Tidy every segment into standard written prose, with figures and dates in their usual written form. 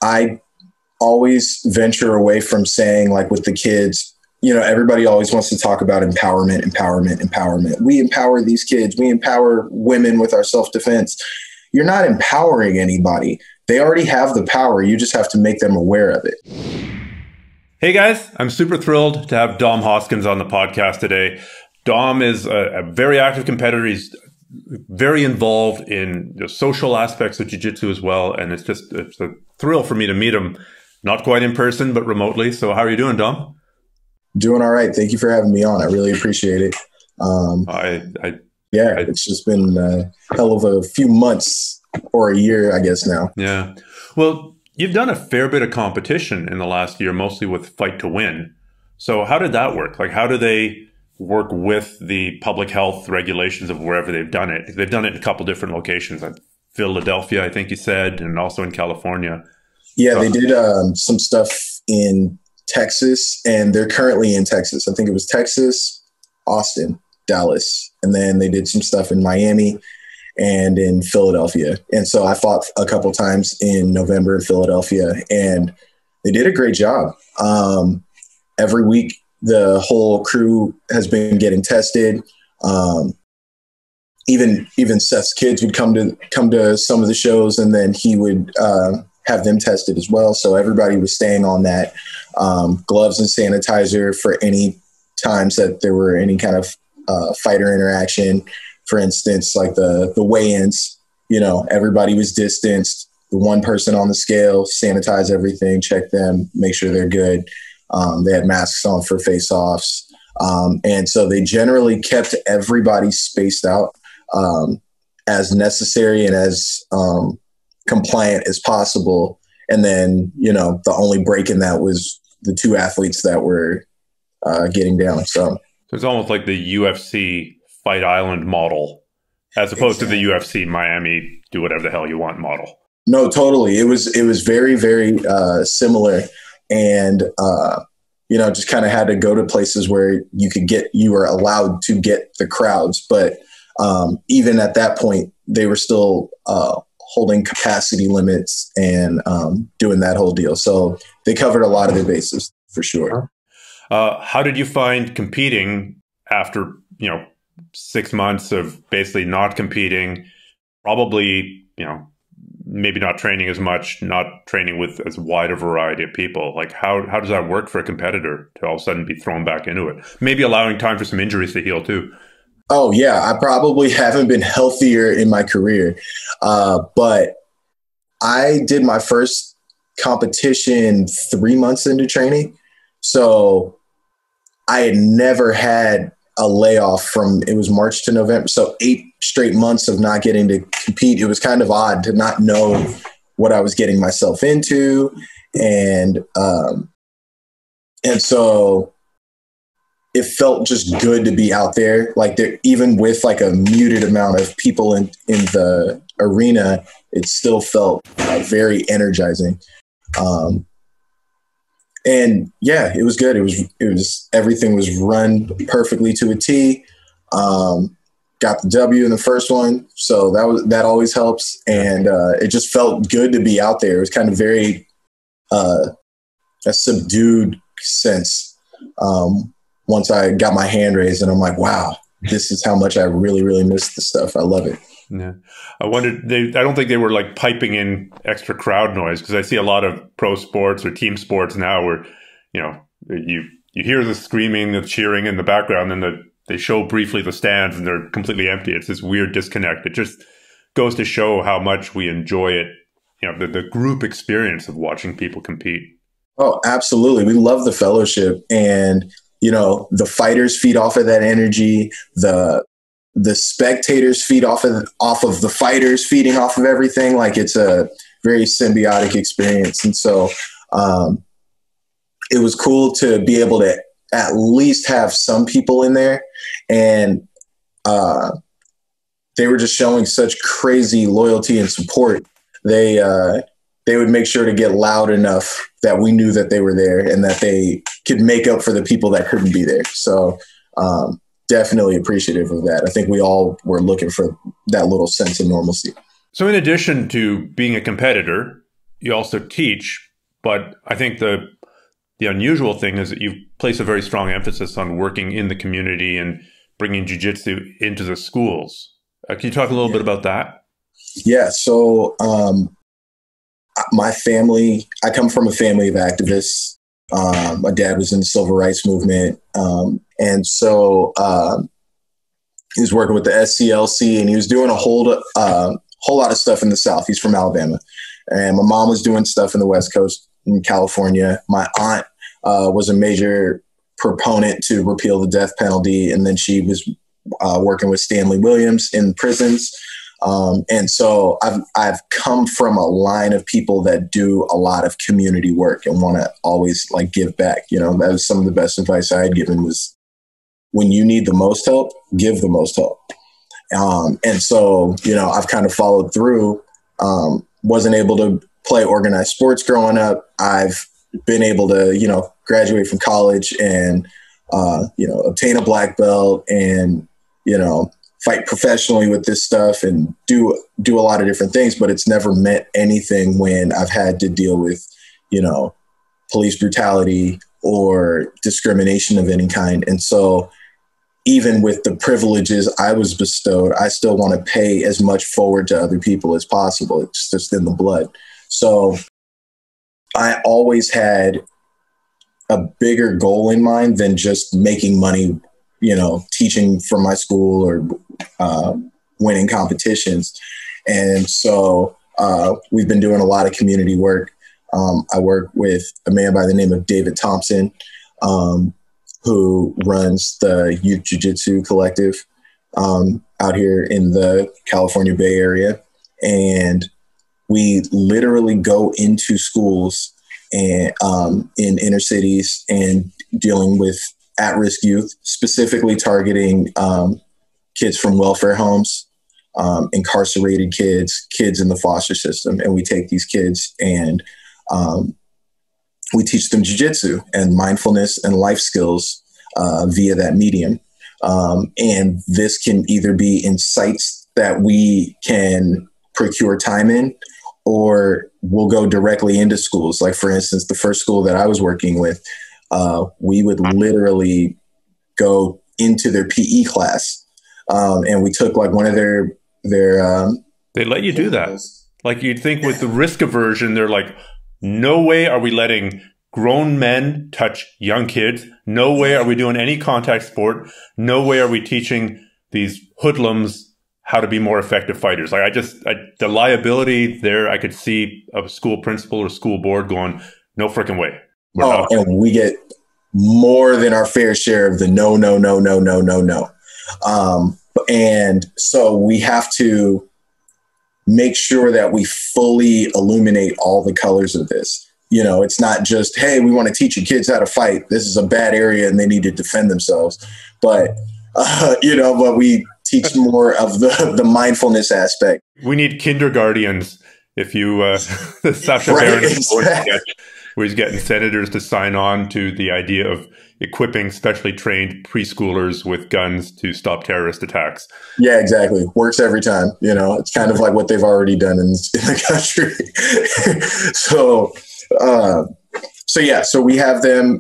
I always venture away from saying, like with the kids, everybody always wants to talk about empowerment. We empower these kids. We empower women with our self-defense. You're not empowering anybody. They already have the power. You just have to make them aware of it. Hey guys, I'm super thrilled to have Dom Hoskins on the podcast today. Dom is a very active competitor. He's very involved in the social aspects of jiu-jitsu as well. And it's a thrill for me to meet him, not quite in person, but remotely. So how are you doing, Dom? Doing all right. Thank you for having me on. I really appreciate it. It's just been a hell of a few months or a year, I guess now. Yeah. Well, you've done a fair bit of competition in the last year, mostly with Fight to Win. So how did that work? Like, how do they work with the public health regulations of wherever they've done it? They've done it in a couple different locations, like Philadelphia, I think you said, and also in California. Yeah, they did some stuff in Texas, and they're currently in Texas. I think it was Texas, Austin, Dallas, and then they did some stuff in Miami and in Philadelphia. And so I fought a couple times in November in Philadelphia, and they did a great job. Every week, the whole crew has been getting tested. Even Seth's kids would come to some of the shows, and then he would have them tested as well. So everybody was staying on that. Gloves and sanitizer for any times that there were any kind of fighter interaction. For instance, like the weigh-ins, everybody was distanced. The one person on the scale, sanitize everything, check them, make sure they're good. They had masks on for face-offs. And so they generally kept everybody spaced out as necessary and as compliant as possible. And then, the only break in that was the two athletes that were getting down. So it's almost like the UFC Fight Island model, as opposed to the UFC Miami do whatever the hell you want model. No, totally. It was very, very similar. And, just kind of had to go to places where you were allowed to get the crowds. But even at that point, they were still holding capacity limits and doing that whole deal. So they covered a lot of their bases for sure. How did you find competing after, 6 months of basically not competing, probably, maybe not training as much, not training with as wide a variety of people? Like, how does that work for a competitor to all of a sudden be thrown back into it? Maybe allowing time for some injuries to heal too. Oh, yeah. I probably haven't been healthier in my career. But I did my first competition 3 months into training. So I had never had a layoff it was March to November. So 8 straight months of not getting to compete. It was kind of odd to not know what I was getting myself into. And so it felt just good to be out there. Like even with like a muted amount of people in the arena, it still felt very energizing. And yeah, it was good. It was everything was run perfectly to a T. Got the W in the first one, so that always helps. And it just felt good to be out there. It was kind of very a subdued sense once I got my hand raised, and I'm like, wow, this is how much I really, really miss the stuff. I love it. Yeah, I wondered. I don't think they were like piping in extra crowd noise, because I see a lot of pro sports or team sports now where, you hear the screaming, the cheering in the background, and they show briefly the stands and they're completely empty. It's this weird disconnect. It just goes to show how much we enjoy it. The group experience of watching people compete. Oh, absolutely. We love the fellowship, and the fighters feed off of that energy. The spectators feed off of the fighters feeding off of everything. Like, it's a very symbiotic experience. And so it was cool to be able to at least have some people in there. And they were just showing such crazy loyalty and support. They would make sure to get loud enough that we knew that they were there and that they could make up for the people that couldn't be there. So definitely appreciative of that. I think we all were looking for that little sense of normalcy. So in addition to being a competitor, you also teach, but I think the unusual thing is that you place a very strong emphasis on working in the community and bringing jiu-jitsu into the schools. Can you talk a little bit about that? Yeah. So my family, I come from a family of activists. My dad was in the civil rights movement. And so he was working with the SCLC, and he was doing a whole lot of stuff in the South. He's from Alabama. And my mom was doing stuff in the West Coast in California. My aunt was a major proponent to repeal the death penalty. And then she was working with Stanley Williams in prisons. And so I've come from a line of people that do a lot of community work and want to always like give back. You know, that was some of the best advice I had given was, when you need the most help, give the most help. And so, you know, I've kind of followed through. Wasn't able to play organized sports growing up. I've been able to, you know, graduate from college and, you know, obtain a black belt and, you know, fight professionally with this stuff and do a lot of different things, but it's never meant anything when I've had to deal with, you know, police brutality or discrimination of any kind. And so even with the privileges I was bestowed, I still want to pay as much forward to other people as possible. It's just in the blood. So I always had a bigger goal in mind than just making money, you know, teaching from my school or winning competitions. And so we've been doing a lot of community work. I work with a man by the name of David Thompson, who runs the Youth Jiu-Jitsu Collective out here in the California Bay Area. And we literally go into schools and in inner cities and dealing with at-risk youth, specifically targeting kids from welfare homes, incarcerated kids in the foster system. And we take these kids and we teach them jiu-jitsu and mindfulness and life skills via that medium. And this can either be in sites that we can procure time in, or we'll go directly into schools. Like, for instance, the first school that I was working with, we would literally go into their PE class. And we took like one of their they let you do that. Like, you'd think with the risk aversion, they're like, no way are we letting grown men touch young kids. No way are we doing any contact sport. No way are we teaching these hoodlums how to be more effective fighters. Like, the liability there, I could see a school principal or school board going, no freaking way. And we get more than our fair share of the no. And so we have to make sure that we fully illuminate all the colors of this. You know, it's not just, hey, we want to teach your kids how to fight. This is a bad area and they need to defend themselves. But, you know, but we teach more of the mindfulness aspect. We need kindergartens. If you, Sacha Right, Baron, exactly. where he's getting senators to sign on to the idea of equipping specially trained preschoolers with guns to stop terrorist attacks. Yeah, exactly. Works every time. You know, it's kind of like what they've already done in the country. So we have them,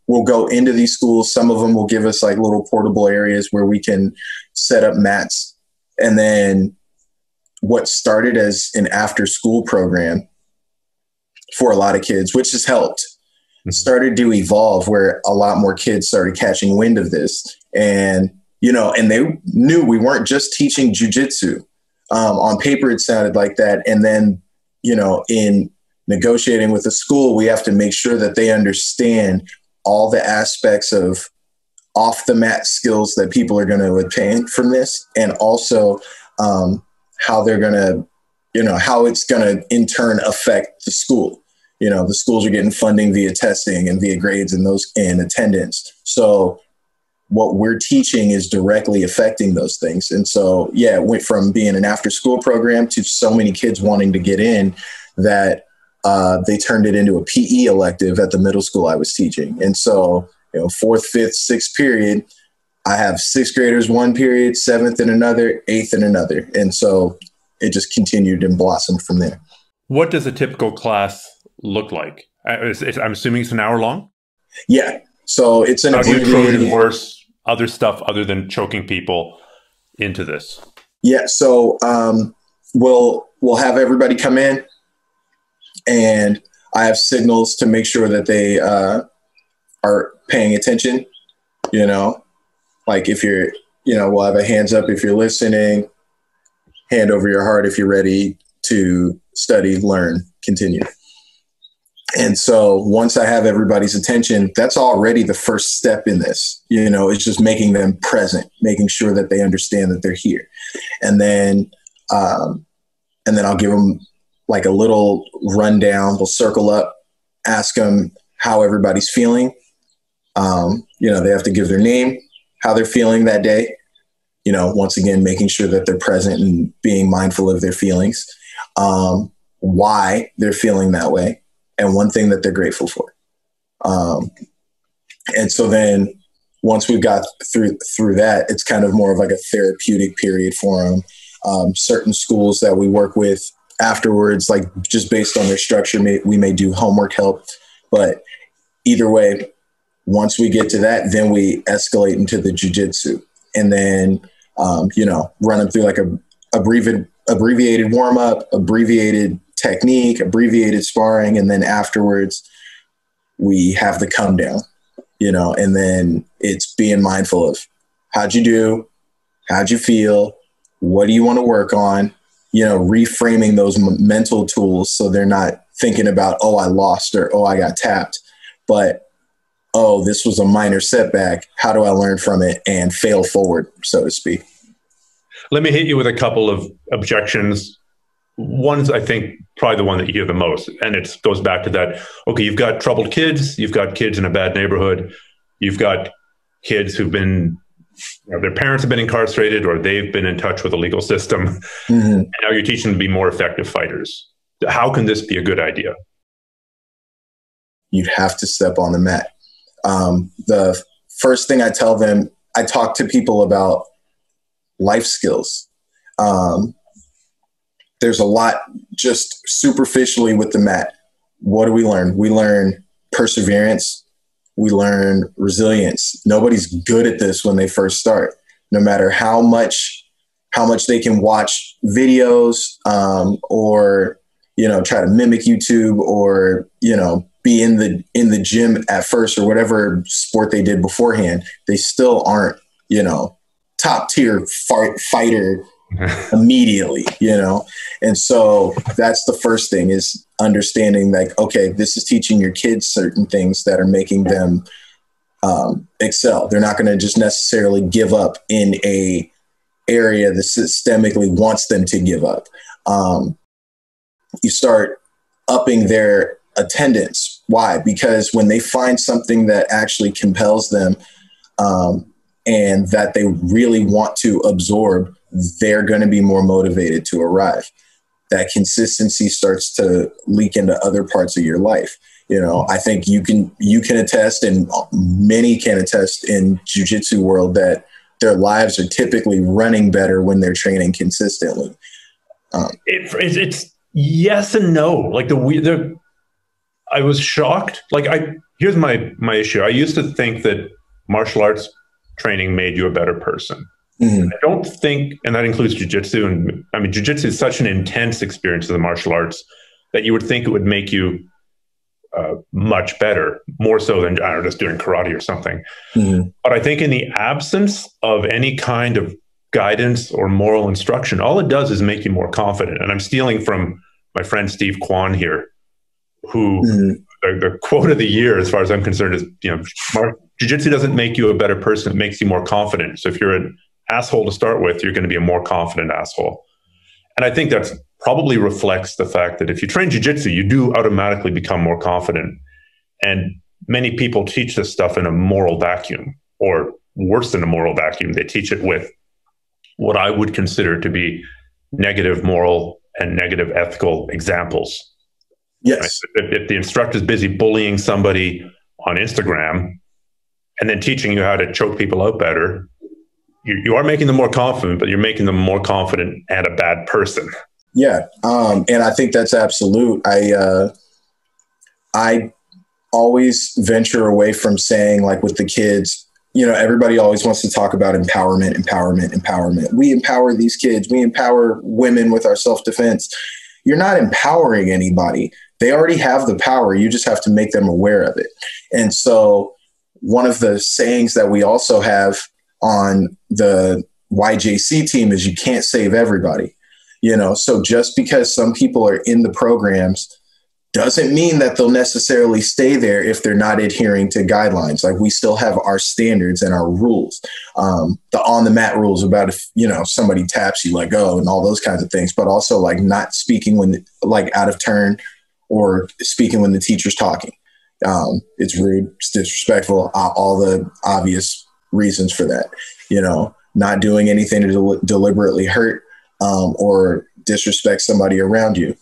we'll go into these schools. Some of them will give us like little portable areas where we can set up mats. And then what started as an after school program for a lot of kids, which has helped, started to evolve where a lot more kids started catching wind of this. And, you know, and they knew we weren't just teaching jiu-jitsu. On paper, it sounded like that. And then, you know, in negotiating with the school, we have to make sure that they understand all the aspects of off the mat skills that people are going to obtain from this. And also how they're going to, you know, how it's going to in turn affect the school. You know, the schools are getting funding via testing and via grades and those and attendance. So what we're teaching is directly affecting those things. And so, yeah, it went from being an after school program to so many kids wanting to get in that they turned it into a PE elective at the middle school I was teaching. And so, you know, 4th, 5th, 6th period, I have 6th graders one period, 7th in another, 8th in another. And so it just continued and blossomed from there. What does a typical class look like? I'm assuming it's an hour long? Yeah. So it's an How do you Trojan abbreviated horse other stuff other than choking people into this? Yeah. So we'll have everybody come in, and I have signals to make sure that they are paying attention. You know, like if you're, we'll have a hands up if you're listening, hand over your heart if you're ready to study, learn, continue. And so once I have everybody's attention, that's already the first step in this. It's just making them present, making sure that they understand that they're here. And then I'll give them like a little rundown. We'll circle up, ask them how everybody's feeling. They have to give their name, how they're feeling that day. Once again, making sure that they're present and being mindful of their feelings, why they're feeling that way, and one thing that they're grateful for. And so then once we've got through that, it's kind of more of like a therapeutic period for them. Certain schools that we work with afterwards, like just based on their structure, we may do homework help. But either way, once we get to that, then we escalate into the jiu-jitsu, and then, run them through like a abbreviated warm up, abbreviated technique, abbreviated sparring. And then afterwards we have the come down, and then it's being mindful of how'd you do? How'd you feel? What do you want to work on? Reframing those mental tools so they're not thinking about, oh, I lost, or, oh, I got tapped, but, oh, this was a minor setback. How do I learn from it and fail forward, so to speak? Let me hit you with a couple of objections. One's, I think, probably the one that you hear the most. And it goes back to that, okay, you've got troubled kids, you've got kids in a bad neighborhood, you've got kids who've been, their parents have been incarcerated, or they've been in touch with the legal system. Mm-hmm. And now you're teaching them to be more effective fighters. How can this be a good idea? You'd have to step on the mat. The first thing I tell them, I talk to people about life skills. There's a lot just superficially with the mat. What do we learn? We learn perseverance. We learn resilience. Nobody's good at this when they first start, no matter how much they can watch videos, or, try to mimic YouTube, or, be in the gym at first, or whatever sport they did beforehand. They still aren't, top tier fighter immediately, And so that's the first thing, is understanding like, okay, this is teaching your kids certain things that are making them excel. They're not going to just necessarily give up in a area that systemically wants them to give up. You start upping their attendance. Why? Because when they find something that actually compels them, and that they really want to absorb, they're going to be more motivated to arrive. That consistency starts to leak into other parts of your life. I think you can attest, and many can attest in jiu-jitsu world, that their lives are typically running better when they're training consistently. It's yes and no. Like I was shocked. Here's my issue. I used to think that martial arts training made you a better person. Mm-hmm. I don't think, and that includes jiu-jitsu. And I mean, jiu-jitsu is such an intense experience of the martial arts that you would think it would make you much better, more so than, I don't know, just doing karate or something. Mm-hmm. But I think in the absence of any kind of guidance or moral instruction, all it does is make you more confident. And I'm stealing from my friend Steve Kwan here, who the quote of the year, as far as I'm concerned, is, jiu-jitsu doesn't make you a better person. It makes you more confident. So if you're an asshole to start with, you're going to be a more confident asshole. And I think that probably reflects the fact that if you train jiu-jitsu, you do automatically become more confident. And many people teach this stuff in a moral vacuum, or worse than a moral vacuum. They teach it with what I would consider to be negative moral and negative ethical examples. Yes. Right? If the instructor is busy bullying somebody on Instagram and then teaching you how to choke people out better, you are making them more confident, but you're making them more confident and a bad person. Yeah. And I think that's absolute. I always venture away from saying, like, with the kids, you know, everybody always wants to talk about empowerment. We empower these kids. We empower women with our self-defense. You're not empowering anybody. They already have the power. You just have to make them aware of it. And so one of the sayings that we also have on the YJC team is you can't save everybody. You know, so just because some people are in the programs doesn't mean that they'll necessarily stay there if they're not adhering to guidelines. Like, we still have our standards and our rules, the on the mat rules about if, you know, somebody taps you, let go, and all those kinds of things, but also like not speaking when, like, out of turn or speaking when the teacher's talking. It's rude, it's disrespectful, all the obvious reasons for that, you know, not doing anything to deliberately hurt or disrespect somebody around you.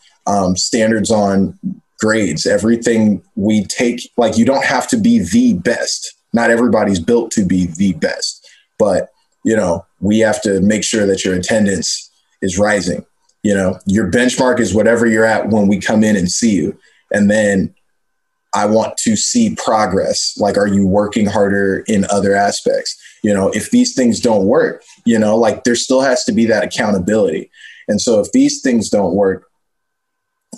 Standards on grades, everything we take, like, you don't have to be the best. Not everybody's built to be the best, but, you know, we have to make sure that your attendance is rising. You know, your benchmark is whatever you're at when we come in and see you. And then I want to see progress. Like, are you working harder in other aspects? You know, if these things don't work, you know, like, there still has to be that accountability. And so if these things don't work,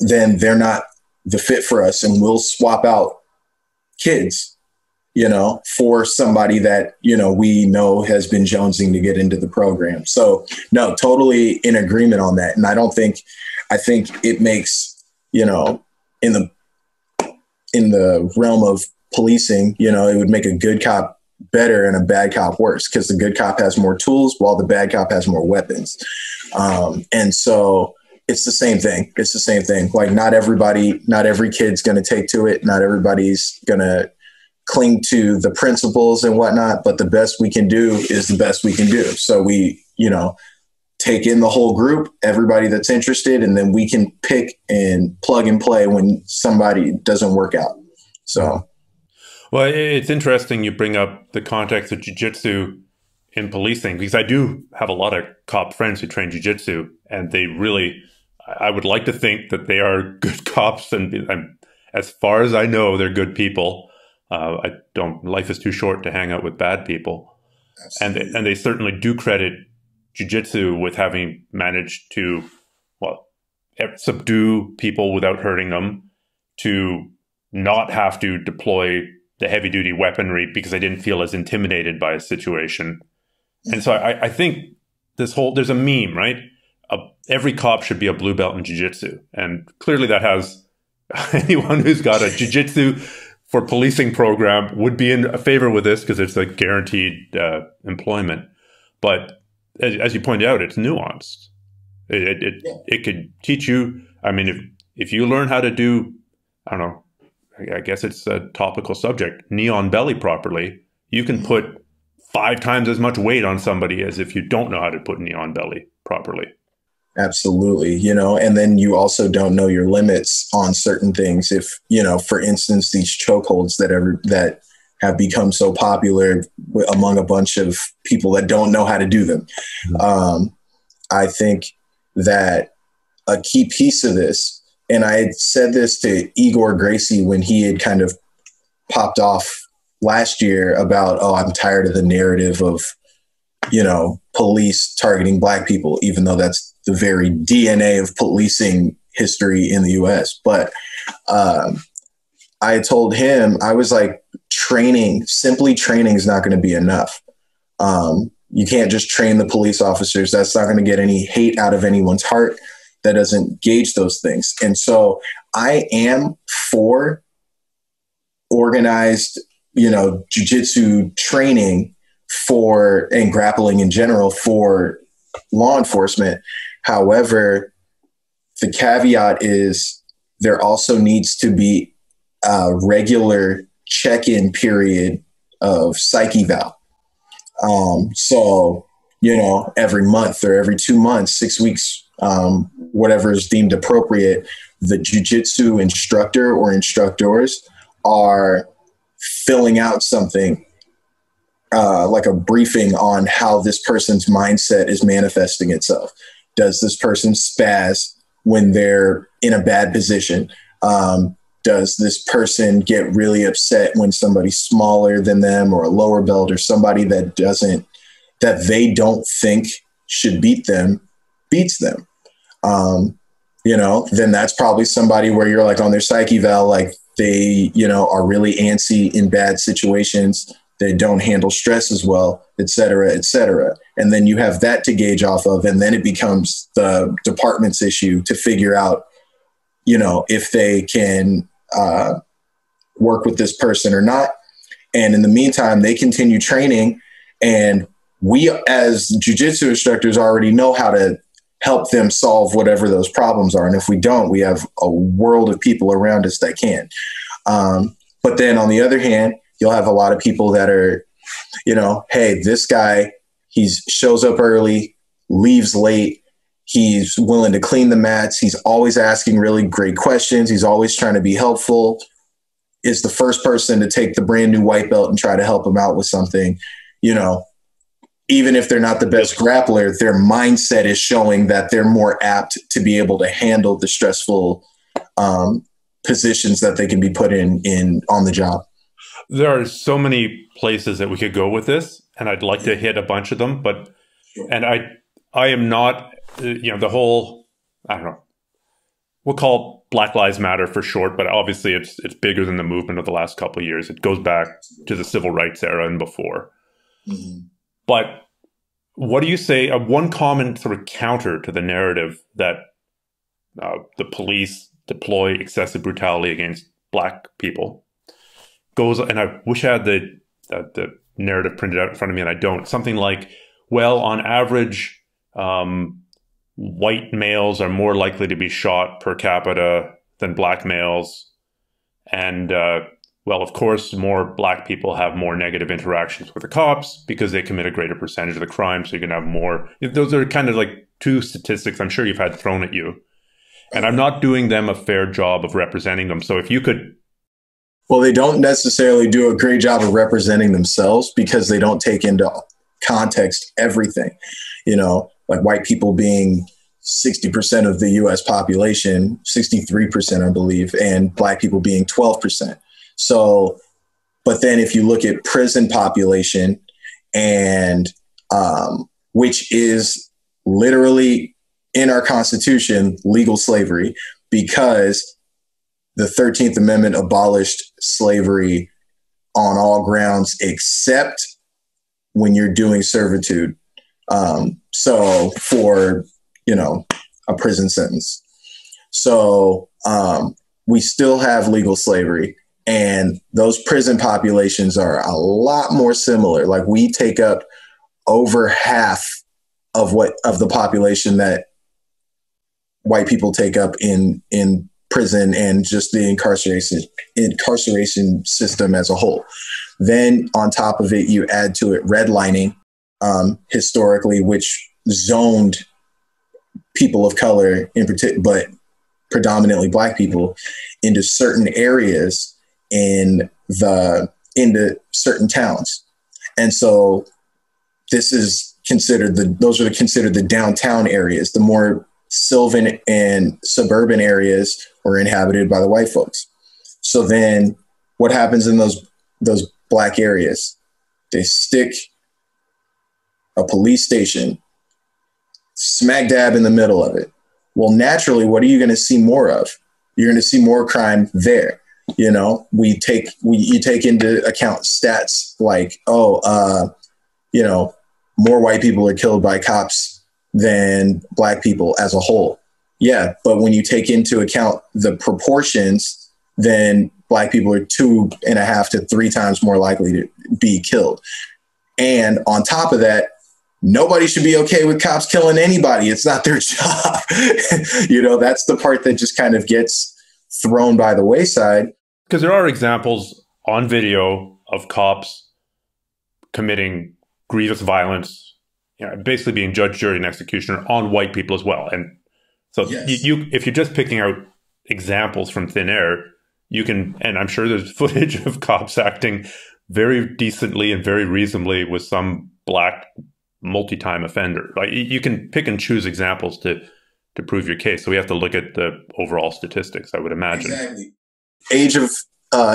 then they're not the fit for us. And we'll swap out kids, you know, for somebody that, you know, we know has been jonesing to get into the program. So no, totally in agreement on that. And I think it makes, you know, in the realm of policing, you know, it would make a good cop better and a bad cop worse, because the good cop has more tools while the bad cop has more weapons. And so it's the same thing. It's the same thing. Like, not every kid's going to take to it. Not everybody's going to cling to the principles and whatnot, but the best we can do is the best we can do. So we, you know, take in the whole group, everybody that's interested, and then we can pick and plug and play when somebody doesn't work out. So. Well, it's interesting you bring up the context of jiu-jitsu in policing, because I do have a lot of cop friends who train jiu-jitsu, and they really, I would like to think that they are good cops, and as far as I know, they're good people. Life is too short to hang out with bad people. Absolutely. And they certainly do credit jiu-jitsu with having managed to, well, subdue people without hurting them, to not have to deploy the heavy duty weaponry because they didn't feel as intimidated by a situation. And so I think there's a meme, right? Every cop should be a blue belt in jiu-jitsu. And clearly that has anyone who's got a jiu-jitsu for policing program would be in favor with this, because it's like guaranteed employment. But as you pointed out, it's nuanced. It could teach you, I mean, if you learn how to do, I don't know, I guess it's a topical subject, knee on belly properly, you can put 5 times as much weight on somebody as if you don't know how to put knee on belly properly. Absolutely. You know, and then you also don't know your limits on certain things. If, you know, for instance, these chokeholds that have become so popular among a bunch of people that don't know how to do them. I think that a key piece of this, and I had said this to Igor Gracie when he had kind of popped off last year about, oh, I'm tired of the narrative of, you know, police targeting Black people, even though that's the very DNA of policing history in the US. But I told him, I was like, simply training is not going to be enough. You can't just train the police officers. That's not going to get any hate out of anyone's heart. That doesn't gauge those things. And so I am for organized, you know, jiu-jitsu training and grappling in general for law enforcement. However, the caveat is there also needs to be a regular check-in period of psych eval. So, you know, every month or every 2 months, 6 weeks, whatever is deemed appropriate, the jiu-jitsu instructor or instructors are filling out something like a briefing on how this person's mindset is manifesting itself. Does this person spaz when they're in a bad position? Does this person get really upset when somebody smaller than them or a lower belt or somebody that they don't think should beat them beats them? Then that's probably somebody where you're like on their psyche val, like they, are really antsy in bad situations. They don't handle stress as well, et cetera, et cetera. And then you have that to gauge off of, and then it becomes the department's issue to figure out, if they can work with this person or not. And in the meantime, they continue training, and we as jiu-jitsu instructors already know how to help them solve whatever those problems are. And if we don't, we have a world of people around us that can. But then on the other hand, you'll have a lot of people that are, hey, this guy, he shows up early, leaves late. He's willing to clean the mats. He's always asking really great questions. He's always trying to be helpful. Is the first person to take the brand new white belt and try to help him out with something, even if they're not the best grappler, their mindset is showing that they're more apt to be able to handle the stressful positions that they can be put in on the job. There are so many places that we could go with this, and I'd like to hit a bunch of them, and I am not, the whole, I don't know, we'll call it Black Lives Matter for short, but obviously it's bigger than the movement of the last couple of years. It goes back to the civil rights era and before. Mm-hmm. But what do you say, one common sort of counter to the narrative that the police deploy excessive brutality against Black people goes, and I wish I had the narrative printed out in front of me, and I don't, something like, well, on average, white males are more likely to be shot per capita than Black males. And, well, of course, more Black people have more negative interactions with the cops because they commit a greater percentage of the crime. So you're going to have more. Those are kind of like two statistics I'm sure you've had thrown at you. And I'm not doing them a fair job of representing them. So if you could. Well, they don't necessarily do a great job of representing themselves because they don't take into context everything, like white people being 60% of the US population, 63%, I believe, and Black people being 12%. So, but then if you look at prison population and, which is literally in our Constitution, legal slavery, because the 13th Amendment abolished slavery on all grounds, except when you're doing servitude. So for, a prison sentence. So we still have legal slavery, and those prison populations are a lot more similar. Like we take up over half of the population that white people take up in prison and just the incarceration system as a whole. Then on top of it, you add to it redlining, historically, which zoned people of color in particular, but predominantly Black people, into certain areas into certain towns. And so this is considered those are considered the downtown areas. The more sylvan and suburban areas are inhabited by the white folks. So then what happens in those Black areas? They stick a police station smack dab in the middle of it. Well, naturally, what are you going to see more of? You're going to see more crime there. You take into account stats like, more white people are killed by cops than Black people as a whole. Yeah, but when you take into account the proportions, then Black people are 2.5 to 3 times more likely to be killed. And on top of that, nobody should be okay with cops killing anybody. It's not their job. That's the part that just kind of gets thrown by the wayside. Because there are examples on video of cops committing grievous violence, basically being judge, jury, and executioner on white people as well. And so yes. If you're just picking out examples from thin air, you can, and I'm sure there's footage of cops acting very decently and very reasonably with some Black multi-time offender. Like you can pick and choose examples to to prove your case. So we have to look at the overall statistics, I would imagine. Exactly. Age of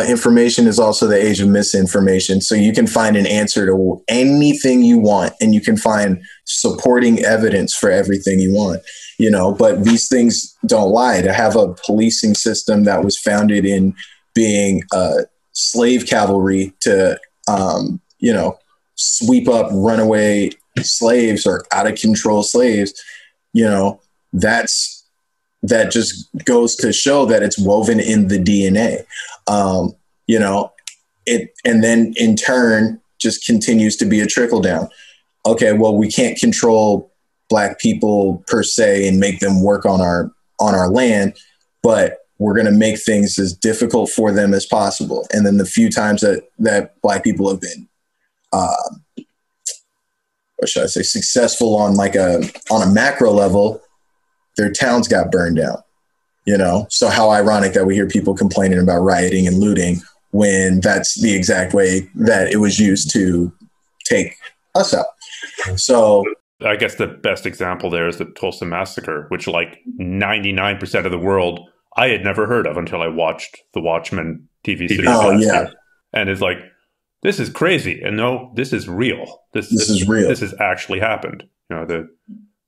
information is also the age of misinformation. So you can find an answer to anything you want, and you can find supporting evidence for everything you want, you know, but these things don't lie. To have a policing system that was founded in being slave cavalry to, you know, sweep up runaway slaves or out of control slaves, you know, that just goes to show that it's woven in the DNA. You know, and then in turn just continues to be a trickle down. Okay, well, we can't control Black people per se and make them work on our land, but we're going to make things as difficult for them as possible. And then the few times that Black people have been, what should I say, successful on a macro level, their towns got burned down, you know? So how ironic that we hear people complaining about rioting and looting when that's the exact way that it was used to take us out. So I guess the best example there is the Tulsa Massacre, which like 99% of the world I had never heard of until I watched the Watchmen TV series last year. And it's like, this is crazy. And no, this is real. This is real. This has actually happened. You know, the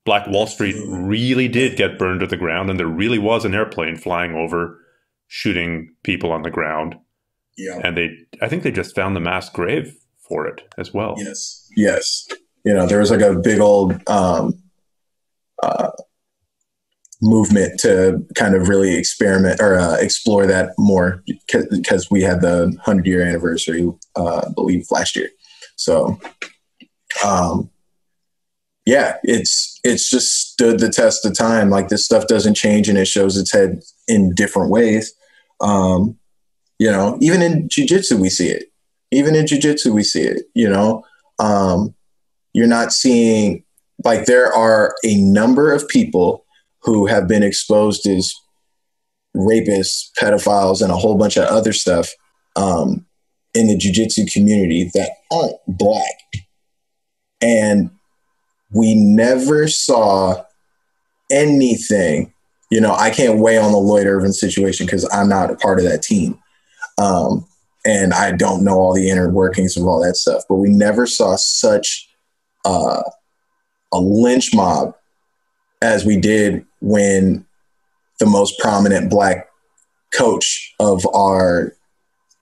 Black Wall Street really did get burned to the ground, and there really was an airplane flying over, shooting people on the ground. Yeah. And I think they just found the mass grave for it as well. Yes. Yes. You know, there was like a big old movement to kind of really experiment or explore that more because we had the 100-year anniversary, I believe, last year. So, yeah, it's just stood the test of time. Like, this stuff doesn't change, and it shows its head in different ways. You know, even in jiu-jitsu, we see it. You know, you're not seeing, like, there are a number of people who have been exposed as rapists, pedophiles, and a whole bunch of other stuff in the jiu-jitsu community that aren't Black. And we never saw anything. You know, I can't weigh on the Lloyd Irvin situation because I'm not a part of that team. And I don't know all the inner workings of all that stuff. But we never saw such a lynch mob as we did when the most prominent Black coach of our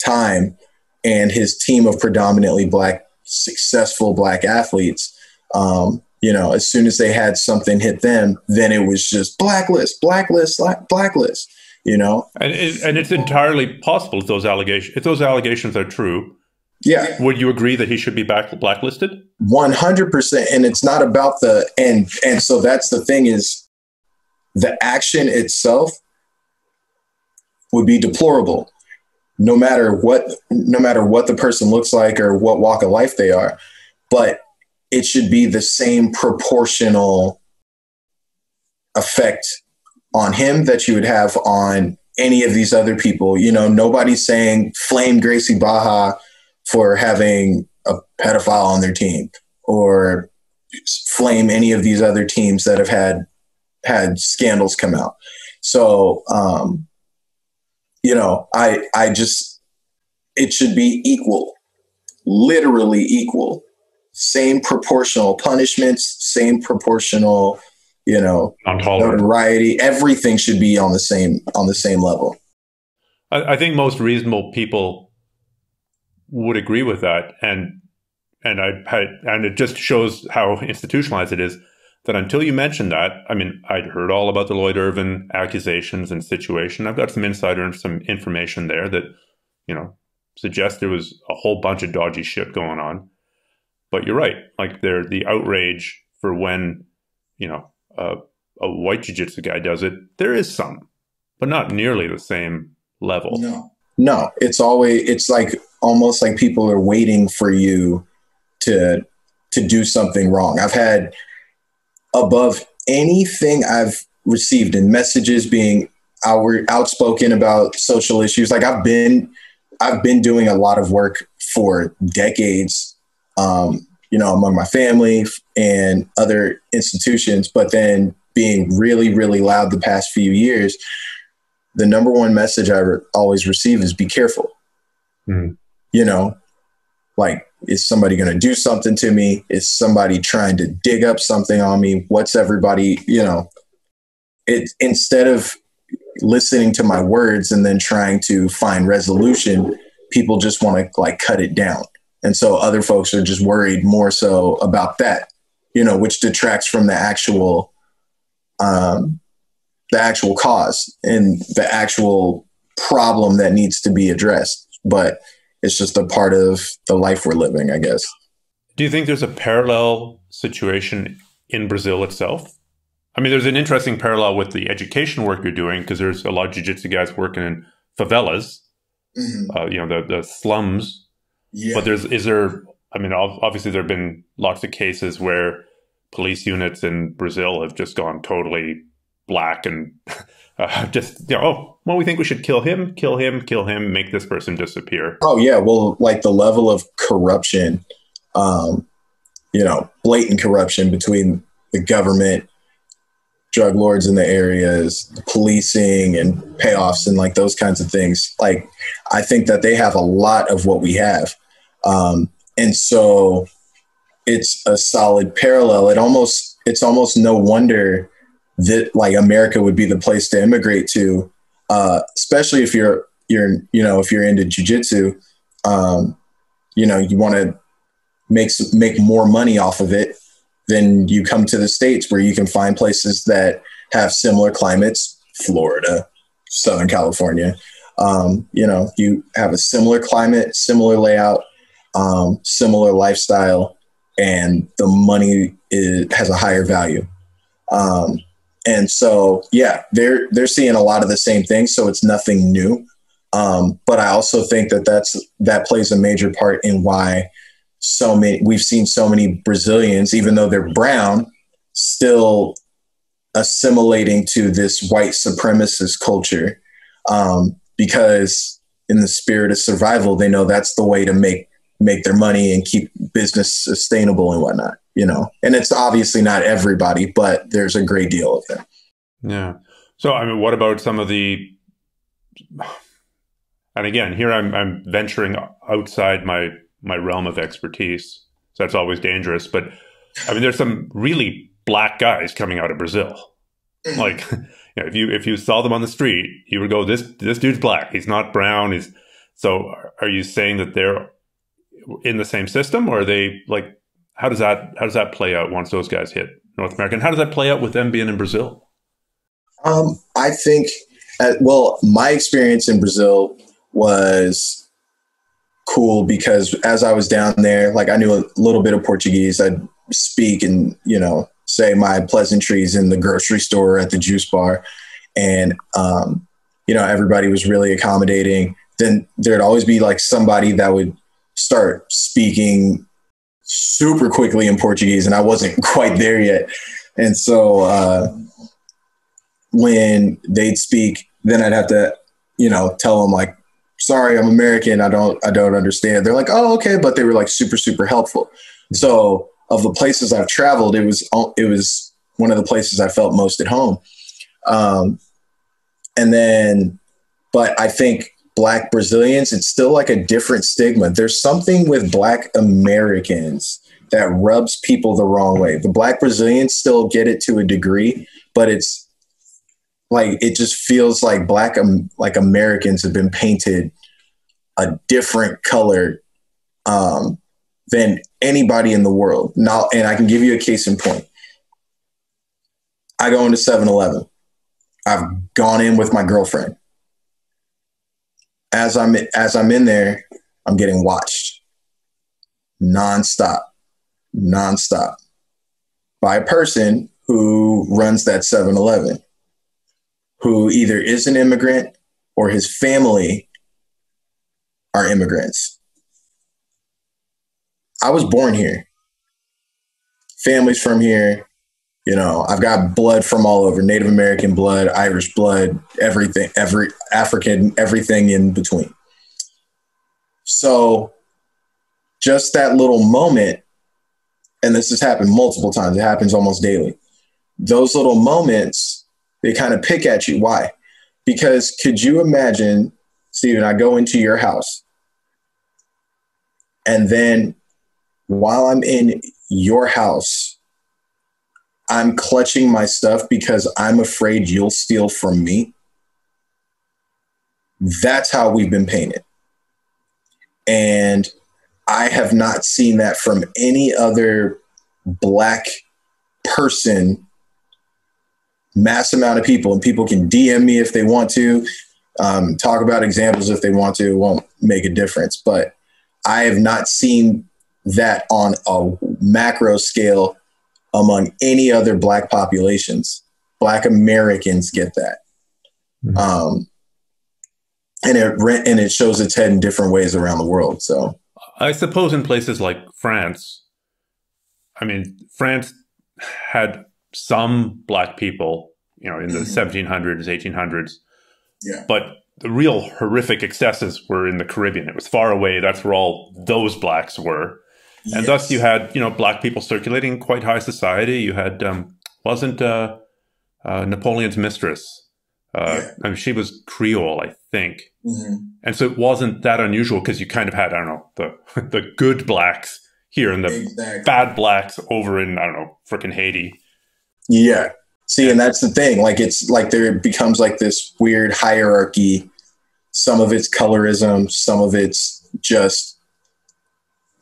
time and his team of predominantly Black, successful Black athletes, you know, as soon as they had something hit them, then it was just blacklist, you know? And it's entirely possible if those allegations are true. Yeah. Would you agree that he should be blacklisted? 100%. And it's not about and so that's the thing, is the action itself would be deplorable, no matter what the person looks like or what walk of life they are. But it should be the same proportional effect on him that you would have on any of these other people. You know, nobody's saying flame Gracie Baja for having a pedophile on their team, or flame any of these other teams that have had scandals come out. So, you know, it should be equal, literally equal, same proportional punishments, same proportional, you know, notoriety. Everything should be on the same level. I think most reasonable people would agree with that, and it just shows how institutionalized it is. That until you mentioned that, I mean, I'd heard all about the Lloyd Irvin accusations and situation. I've got some insider and some information there that, you know, suggests there was a whole bunch of dodgy shit going on. But you're right, like the outrage for when, you know, a white jiu-jitsu guy does it, there is some, but not nearly the same level. No, it's like almost like people are waiting for you to do something wrong. I've had, above anything I've received in messages, being outspoken about social issues. Like, I've been doing a lot of work for decades, you know, among my family and other institutions. But then being really, really loud the past few years, the number one message I always receive is be careful. You know, like, is somebody going to do something to me? Is somebody trying to dig up something on me? What's everybody, you know, instead of listening to my words and then trying to find resolution, people just want to like cut it down. And so other folks are just worried more so about that, you know, which detracts from the actual cause and the actual problem that needs to be addressed. But it's just a part of the life we're living, I guess. Do you think there's a parallel situation in Brazil itself? I mean, there's an interesting parallel with the education work you're doing, because there's a lot of jiu-jitsu guys working in favelas, you know, the slums. Yeah. But obviously there have been lots of cases where police units in Brazil have just gone totally black and just, you know, oh, well, we think we should kill him, make this person disappear. Oh, yeah. Well, like the level of corruption, you know, blatant corruption between the government, drug lords in the areas, policing and payoffs and like those kinds of things. Like, I think that they have a lot of what we have. And so it's a solid parallel. It's almost no wonder that like America would be the place to immigrate to, especially if you're into jiu-jitsu. You know, you want to make more money off of it. Then you come to the States where you can find places that have similar climates, Florida, Southern California. You know, you have a similar climate, similar layout, similar lifestyle, and the money has a higher value. And so, yeah, they're seeing a lot of the same things. So it's nothing new. But I also think that plays a major part in why we've seen so many Brazilians, even though they're brown, still assimilating to this white supremacist culture, because in the spirit of survival, they know that's the way to make their money and keep business sustainable and whatnot, you know. And it's obviously not everybody, but there's a great deal of them. Yeah. So, I mean, what about some of the, and again, here I'm venturing outside my realm of expertise. So that's always dangerous. But I mean, there's some really black guys coming out of Brazil. Like, you know, if you saw them on the street, you would go, this dude's black. He's not brown. So are you saying that they're in the same system, or are they like, how does that play out once those guys hit North America? And how does that play out with them being in Brazil? I think, well, my experience in Brazil was cool because as I was down there, like I knew a little bit of Portuguese. I'd speak and, you know, say my pleasantries in the grocery store, at the juice bar. And, you know, everybody was really accommodating. Then there'd always be like somebody that would start speaking super quickly in Portuguese, and I wasn't quite there yet. And so when they'd speak, then I'd have to, you know, tell them like, sorry, I'm American. I don't understand. They're like, oh, okay. But they were like super, super helpful. So of the places I've traveled, it was one of the places I felt most at home. But I think Black Brazilians, it's still like a different stigma. There's something with Black Americans that rubs people the wrong way. The Black Brazilians still get it to a degree, but it's like, it just feels like like Americans have been painted a different color than anybody in the world. Now, and I can give you a case in point. I go into 7-Eleven. I've gone in with my girlfriend. As I'm in there, I'm getting watched nonstop by a person who runs that 7-Eleven, who either is an immigrant or his family are immigrants. I was born here. Family's from here. You know, I've got blood from all over, Native American blood, Irish blood, everything, every African, everything in between. So just that little moment, and this has happened multiple times, it happens almost daily. those little moments, they kind of pick at you. Why? Because could you imagine, Steven, I go into your house and then while I'm in your house, I'm clutching my stuff because I'm afraid you'll steal from me. That's how we've been painted. And I have not seen that from any other Black person, mass amount of people. And people can DM me if they want to, talk about examples if they want to. It won't make a difference. But I have not seen that on a macro scale among any other Black populations. Black Americans get that. Mm-hmm. And it shows its head in different ways around the world. So I suppose in places like France, I mean, France had some Black people, you know, in the 1700s, 1800s. Yeah. But the real horrific excesses were in the Caribbean. It was far away. That's where all those Blacks were. Yes. And thus you had, you know, Black people circulating in quite high society. You had, wasn't Napoleon's mistress. I mean, she was Creole, I think. Mm-hmm. And so it wasn't that unusual because you kind of had, I don't know, the good Blacks here and the bad Blacks over in, I don't know, frickin' Haiti. Yeah. See, and that's the thing. Like, it's like there becomes like this weird hierarchy. Some of it's colorism. Some of it's just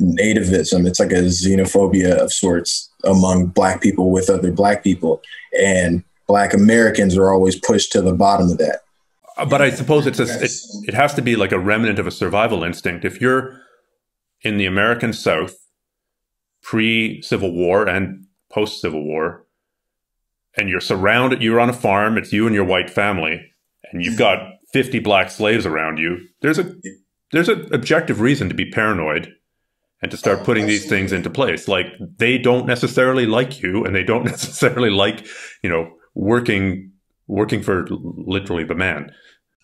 nativism. It's like a xenophobia of sorts among Black people with other Black people. And Black Americans are always pushed to the bottom of that. But I suppose it has to be like a remnant of a survival instinct. If you're in the American South, pre-Civil War and post-Civil War, and you're surrounded, you're on a farm, it's you and your white family, and you've got 50 Black slaves around you, there's an objective reason to be paranoid and to start putting these things into place. Like, they don't necessarily like you, and they don't necessarily like, you know, working for literally the man.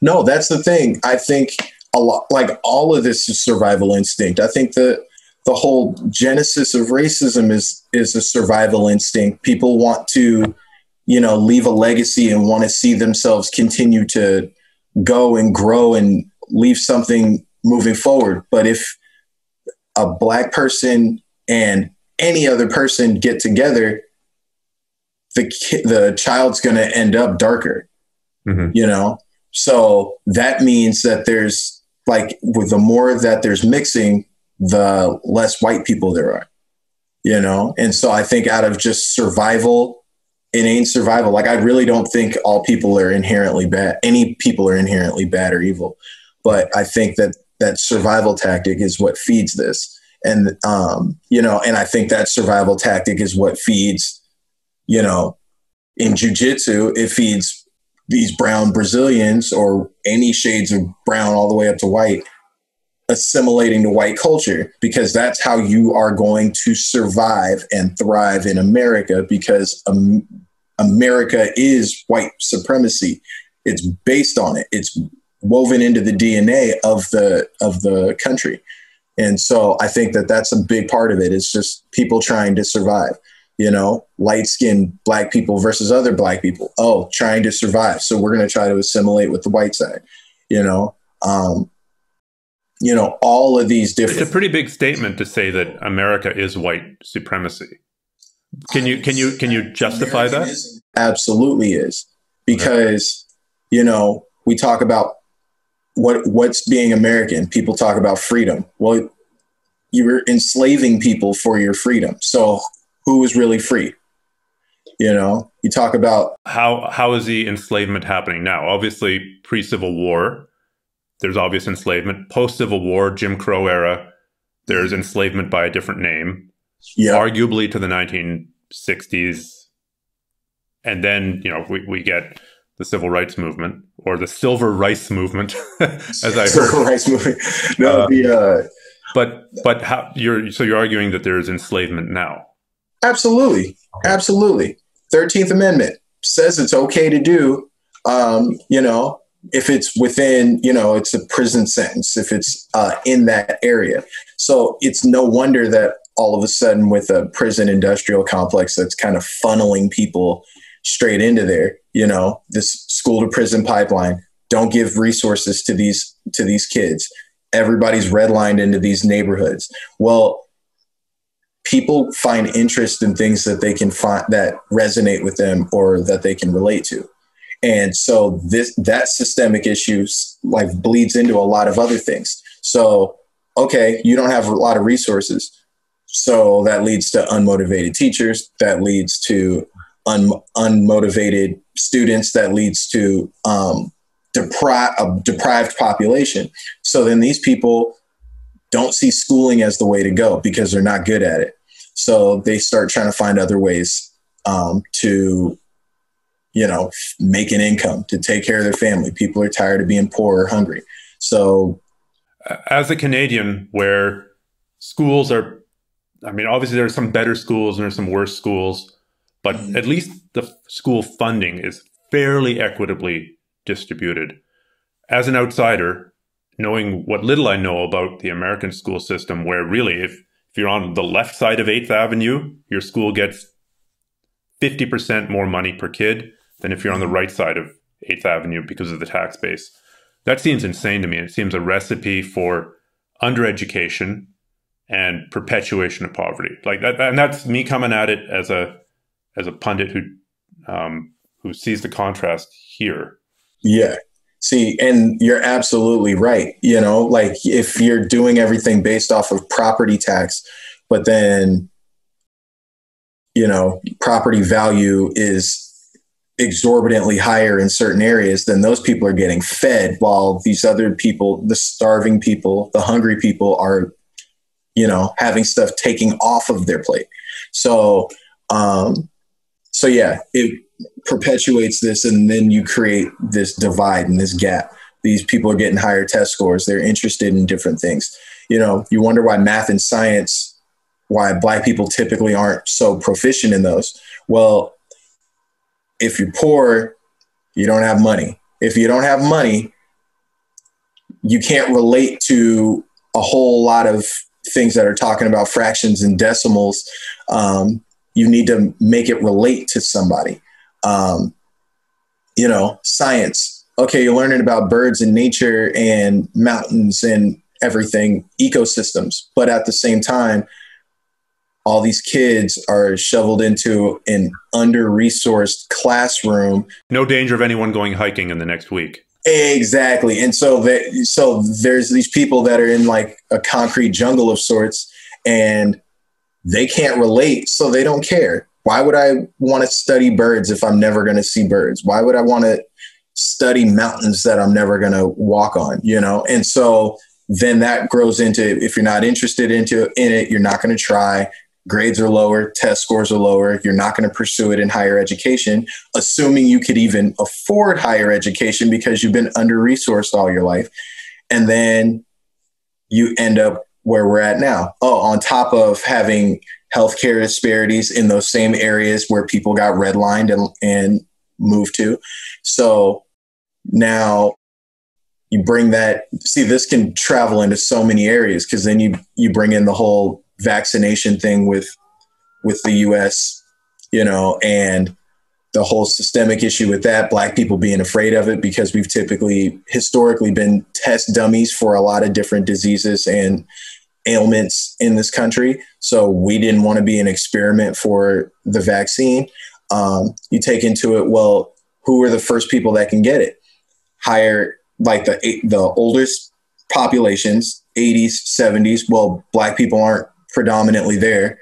No, that's the thing. I think a lot, like all of this is survival instinct. I think the whole genesis of racism is a survival instinct. People want to, you know, leave a legacy and want to see themselves continue to go and grow and leave something moving forward. But if a Black person and any other person get together, the child's going to end up darker, you know? So that means that there's like, with the more that there's mixing, the less white people there are, you know? And so I think out of just survival, inane survival, like I really don't think all people are inherently bad. Any people are inherently bad or evil. But I think that survival tactic is what feeds this. And, you know, and I think that survival tactic is what feeds, you know, in jiu-jitsu, it feeds these brown Brazilians or any shades of brown all the way up to white, assimilating to white culture, because that's how you are going to survive and thrive in America, because America is white supremacy. It's based on it. It's woven into the DNA of the country. And so I think that that's a big part of it. It's just people trying to survive, you know, light-skinned Black people versus other Black people. Oh, trying to survive. So we're going to try to assimilate with the white side, you know, all of these different. It's a pretty big statement to say that America is white supremacy. Can you justify that? Absolutely is, because, you know, we talk about what's being American. People talk about freedom. Well, you're enslaving people for your freedom. So who is really free? You know, you talk about how is the enslavement happening now? Obviously, pre-Civil War, there's obvious enslavement. Post-Civil War, Jim Crow era, there's enslavement by a different name. Yeah. Arguably to the 1960s. And then, you know, we get the civil rights movement, or the silver rice movement, as I heard. Civil rights movement. No, but how you're arguing that there's enslavement now? Absolutely, absolutely. 13th Amendment says it's okay to do, you know, if it's within, you know, it's a prison sentence, if it's in that area. So it's no wonder that all of a sudden with a prison industrial complex that's kind of funneling people straight into there, this school to prison pipeline. Don't give resources to these kids. Everybody's redlined into these neighborhoods. Well, people find interest in things that they can find that resonate with them or that they can relate to. And so that systemic issues like bleeds into a lot of other things. So, okay, you don't have a lot of resources. So that leads to unmotivated teachers. That leads to unmotivated students. That leads to a deprived population. So then these people don't see schooling as the way to go because they're not good at it. So they start trying to find other ways to, make an income, to take care of their family. People are tired of being poor or hungry. So as a Canadian, where schools are, obviously there are some better schools and there's some worse schools, but at least the school funding is fairly equitably distributed. As an outsider, knowing what little I know about the American school system, where really if you're on the left side of 8th Avenue, your school gets 50% more money per kid than if you're on the right side of 8th Avenue because of the tax base. That seems insane to me. It seems a recipe for undereducation and perpetuation of poverty. Like that, and that's me coming at it as a pundit who sees the contrast here. Yeah. See, and you're absolutely right. Like if you're doing everything based off of property tax, but then, property value is exorbitantly higher in certain areas, then those people are getting fed while these other people, the starving people, the hungry people are, having stuff taking off of their plate. So yeah, it perpetuates this, and then you create this divide and this gap. These people are getting higher test scores. They're interested in different things. You wonder why math and science, why Black people typically aren't so proficient in those. Well, if you're poor, you don't have money. If you don't have money, you can't relate to a whole lot of things that are talking about fractions and decimals. You need to make it relate to somebody. Science. Okay, you're learning about birds and nature and mountains and everything, ecosystems. But at the same time, all these kids are shoveled into an under-resourced classroom. No danger of anyone going hiking in the next week. Exactly. And so there's these people that are in like a concrete jungle of sorts, and they can't relate, so they don't care. Why would I want to study birds if I'm never going to see birds? Why would I want to study mountains that I'm never going to walk on, And so then that grows into, if you're not interested in it, you're not going to try. Grades are lower, test scores are lower. You're not going to pursue it in higher education, assuming you could even afford higher education because you've been under-resourced all your life. And then you end up where we're at now. Oh, on top of having healthcare disparities in those same areas where people got redlined and moved to. So now you bring that, see, this can travel into so many areas, because then you bring in the whole vaccination thing with the US, and the whole systemic issue with that, Black people being afraid of it because we've historically been test dummies for a lot of different diseases and ailments in this country. So we didn't want to be an experiment for the vaccine. You take into it, well, who are the first people that can get it? Higher, like the oldest populations, 80s, 70s. Well, Black people aren't predominantly there.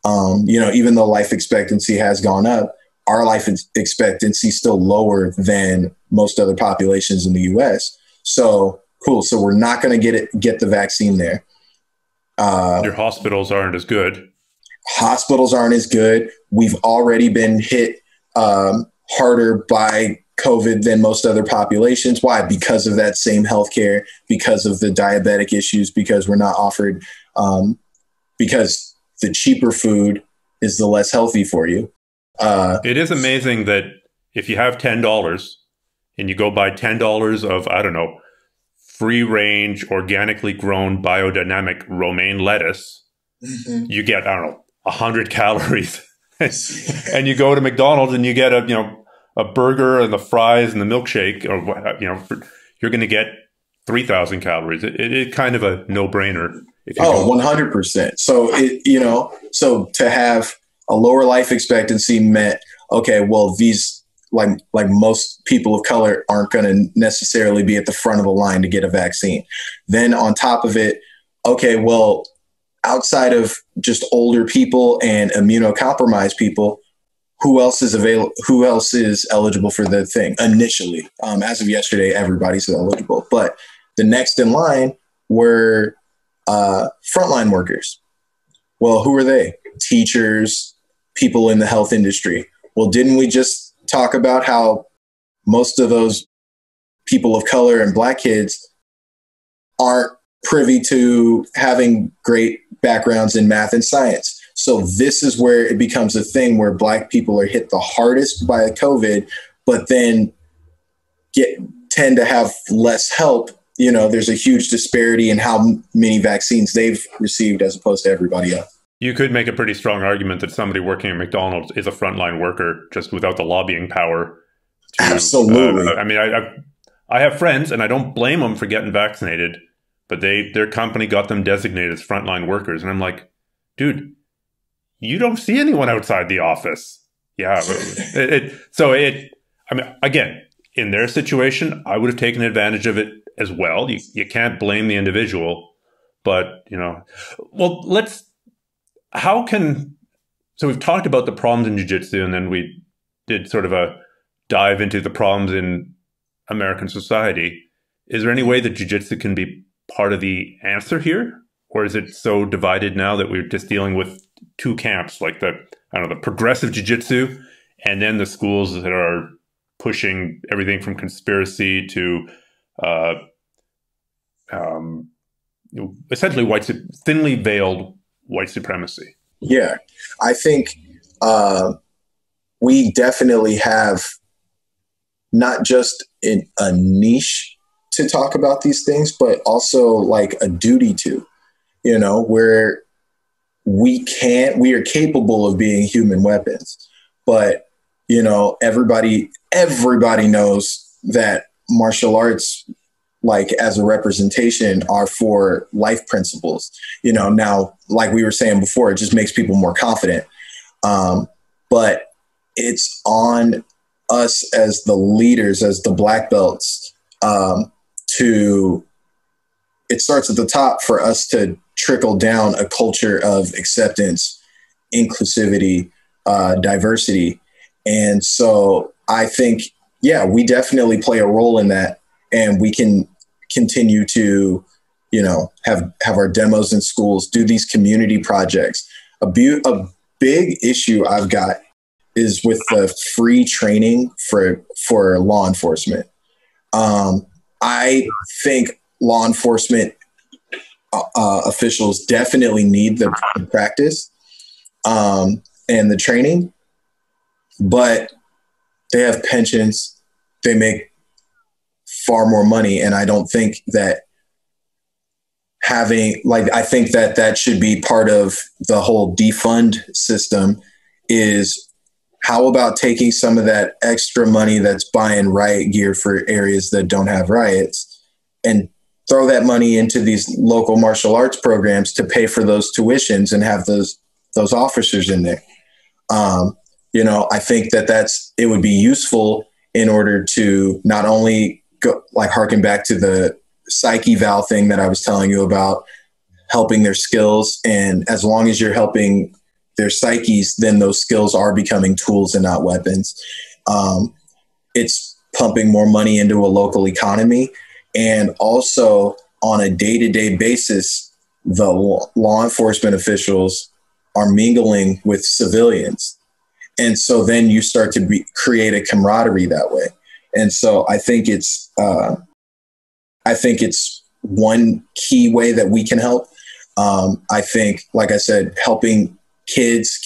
Even though life expectancy has gone up, our life expectancy is still lower than most other populations in the US. So cool. So we're not going to get the vaccine there. Your hospitals aren't as good. Hospitals aren't as good. We've already been hit harder by COVID than most other populations. Why? Because of that same healthcare, because of the diabetic issues, because we're not offered, because the cheaper food is the less healthy for you. It is amazing that if you have $10 and you go buy $10 of, I don't know, free range, organically grown, biodynamic romaine lettuce, you get, I don't know, 100 calories. And you go to McDonald's and you get a burger and the fries and the milkshake, or you're going to get 3,000 calories. It kind of a no-brainer. 100%. So to have a lower life expectancy meant, okay, well, these like most people of color aren't going to necessarily be at the front of the line to get a vaccine. Then on top of it, okay, well, outside of just older people and immunocompromised people, who else is available? Who else is eligible for the thing initially? As of yesterday, everybody's eligible. But the next in line were frontline workers. Well, who are they? Teachers, people in the health industry. Well, didn't we just talk about how most of those people of color and Black kids aren't privy to having great backgrounds in math and science? So this is where it becomes a thing where Black people are hit the hardest by COVID, but then tend to have less help. There's a huge disparity in how many vaccines they've received as opposed to everybody else. You could make a pretty strong argument that somebody working at McDonald's is a frontline worker just without the lobbying power. Absolutely. I have friends, and I don't blame them for getting vaccinated, but their company got them designated as frontline workers. And I'm like, dude, you don't see anyone outside the office. Yeah. Again, in their situation, I would have taken advantage of it as well. You can't blame the individual, but, so we've talked about the problems in jiu-jitsu, and then we did sort of a dive into the problems in American society. Is there any way that jiu-jitsu can be part of the answer here? Or is it so divided now that we're just dealing with two camps, like the progressive jiu-jitsu, and then the schools that are pushing everything from conspiracy to essentially thinly veiled white supremacy? Yeah, I think we definitely have not just a niche to talk about these things, but also like a duty to, where we are capable of being human weapons. But, everybody knows that martial arts, like as a representation, are for life principles. Now, like we were saying before, it just makes people more confident. But it's on us as the leaders, as the black belts, it starts at the top for us to trickle down a culture of acceptance, inclusivity, diversity. And so I think, we definitely play a role in that, and we can continue to, have our demos in schools, do these community projects. A big issue I've got is with the free training for law enforcement. I think law enforcement officials definitely need the practice and the training, but they have pensions, they make far more money. And I don't think that I think that should be part of the whole defund system. Is how about taking some of that extra money that's buying riot gear for areas that don't have riots and throw that money into these local martial arts programs to pay for those tuitions and have those officers in there. I think it would be useful in order to not only go, like, harken back to the psyche val thing that I was telling you about, helping their skills. And as long as you're helping their psyches, then those skills are becoming tools and not weapons. It's pumping more money into a local economy. And also on a day-to-day basis, the law enforcement officials are mingling with civilians. And so then you start to create a camaraderie that way. And so I think it's one key way that we can help. I think, like I said, helping kids,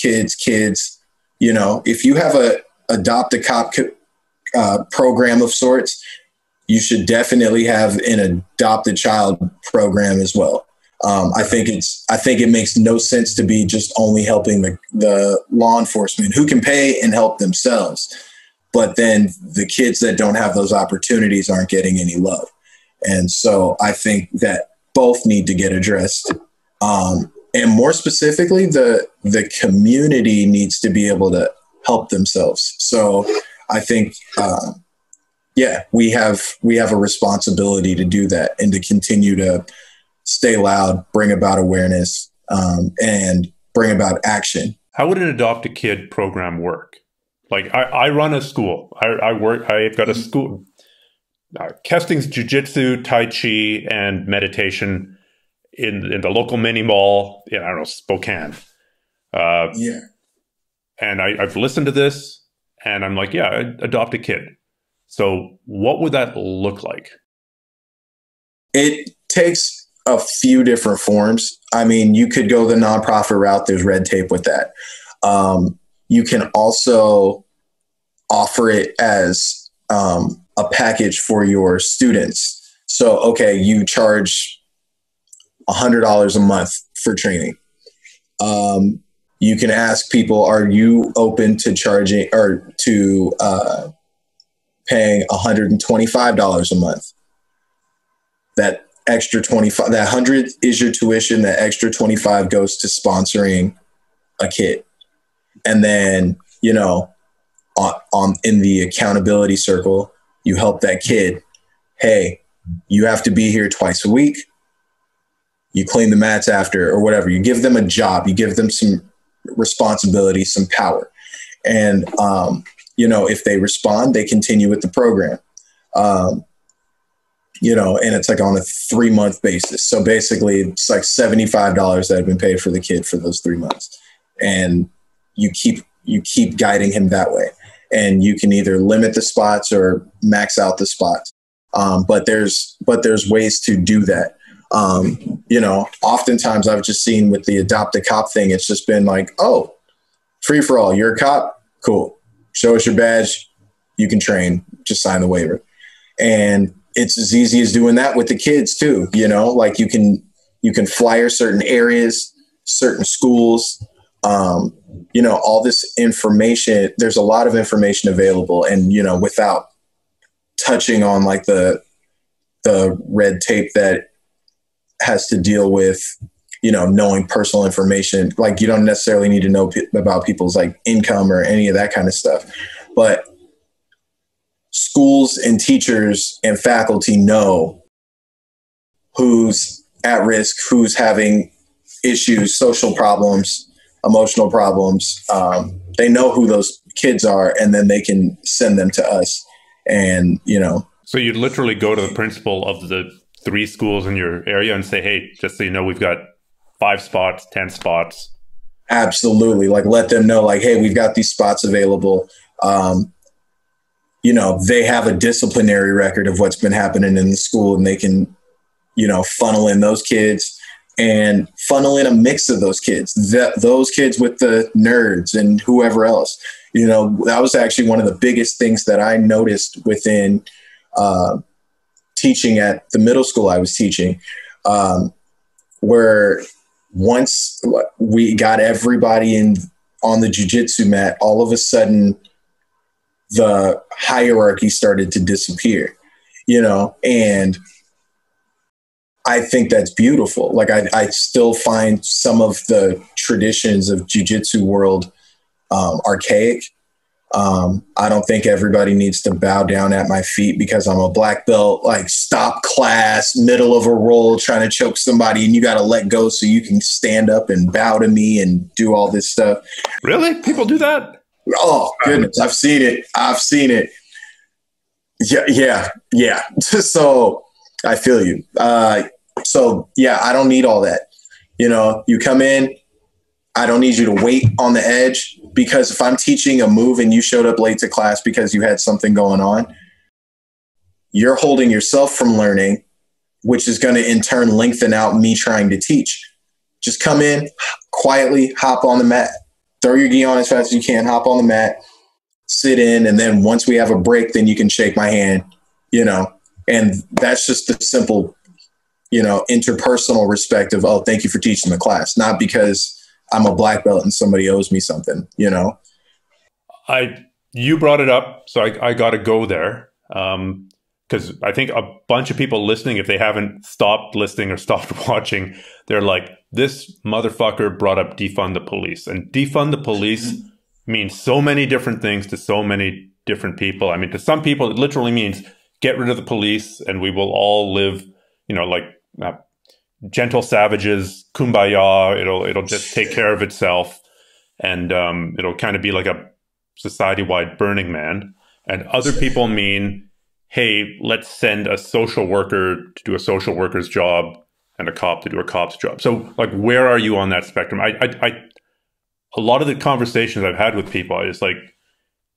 if you have a adopt a cop program of sorts, you should definitely have an adopt a child program as well. I think it makes no sense to be just only helping the law enforcement who can pay and help themselves. But then the kids that don't have those opportunities aren't getting any love. And so I think that both need to get addressed. And more specifically, the community needs to be able to help themselves. So I think, we have a responsibility to do that and to continue to stay loud, bring about awareness, and bring about action. How would an Adopt a Kid program work? Like I run a school. I've got a school. Kesting's Jiu-Jitsu, Tai Chi, and meditation in the local mini mall in, I don't know, Spokane. And I've listened to this, and I'm like, yeah, adopt a kid. So what would that look like? It takes a few different forms. I mean, you could go the nonprofit route. There's red tape with that. You can also offer it as a package for your students. So, okay, you charge $100 a month for training. You can ask people, are you open to charging or to paying $125 a month? That extra 25, that 100 is your tuition. That extra 25 goes to sponsoring a kid. And then, you know, on in the accountability circle, you help that kid. Hey, you have to be here twice a week. You clean the mats after or whatever. You give them a job. You give them some responsibility, some power. And, you know, if they respond, they continue with the program. You know, and it's like on a 3-month basis. So basically it's like $75 that have been paid for the kid for those 3 months. And you keep guiding him that way. And you can either limit the spots or max out the spots. But there's ways to do that. You know, oftentimes I've just seen with the adopt a cop thing, it's just been like, oh, free for all. You're a cop. Cool. Show us your badge. You can train. Just sign the waiver. And it's as easy as doing that with the kids too. You know, like you can flyer certain areas, certain schools, you know, all this information. There's a lot of information available, and, you know, without touching on like the red tape that has to deal with, you know, knowing personal information. Like you don't necessarily need to know about people's like income or any of that kind of stuff, but schools and teachers and faculty know who's at risk, who's having issues, social problems, emotional problems. They know who those kids are, and then they can send them to us. And, you know. So you'd literally go to the principal of the 3 schools in your area and say, hey, just so you know, we've got 5 spots, 10 spots. Absolutely. Like let them know, like, hey, we've got these spots available. You know, they have a disciplinary record of what's been happening in the school, and they can, you know, funnel in those kids and funnel in a mix of those kids, those kids with the nerds and whoever else. You know, that was actually one of the biggest things that I noticed within teaching at the middle school I was teaching, where once we got everybody on the jiu-jitsu mat, all of a sudden the hierarchy started to disappear, you know, and I think that's beautiful. Like I still find some of the traditions of jiu-jitsu world archaic. I don't think everybody needs to bow down at my feet because I'm a black belt, like stop class, middle of a roll, trying to choke somebody, and you got to let go so you can stand up and bow to me and do all this stuff. Really? People do that? Oh, goodness. I've seen it. Yeah. So I feel you. So yeah, I don't need all that. You know, you come in, I don't need you to wait on the edge, because if I'm teaching a move and you showed up late to class because you had something going on, you're holding yourself from learning, which is going to in turn lengthen out me trying to teach. Just come in quietly, hop on the mat, throw your gi on as fast as you can, hop on the mat, sit in. And then once we have a break, then you can shake my hand, you know, and that's just the simple interpersonal respect of, oh, thank you for teaching the class, not because I'm a black belt and somebody owes me something, You brought it up, so I got to go there. Because I think a bunch of people listening, if they haven't stopped listening or stopped watching, they're like, this motherfucker brought up defund the police. And defund the police means so many different things to so many different people. I mean, to some people, it literally means get rid of the police and we will all live, like gentle savages, kumbaya. It'll just take care of itself. And it'll kind of be like a society-wide Burning Man. And other people mean, hey, let's send a social worker to do a social worker's job and a cop to do a cop's job. So, like, where are you on that spectrum? A lot of the conversations I've had with people is like,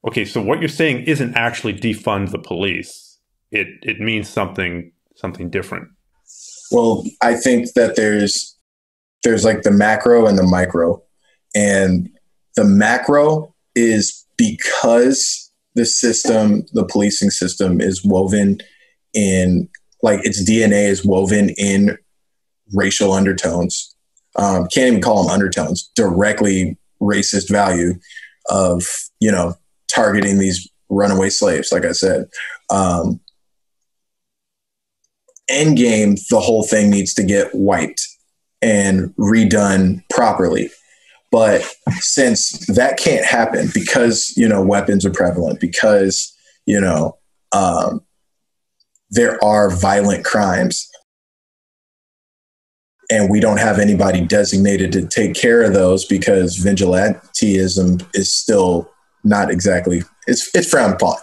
okay, so what you're saying isn't actually defund the police. It means something different. Well, I think that there's like the macro and the micro. And the macro is because the policing system is woven in, like, its DNA is woven in racial undertones. Can't even call them undertones, directly racist value of, targeting these runaway slaves, like I said. End game, the whole thing needs to get wiped and redone properly. But since that can't happen because, weapons are prevalent, because, there are violent crimes and we don't have anybody designated to take care of those because vigilantism is still not exactly, it's frowned upon.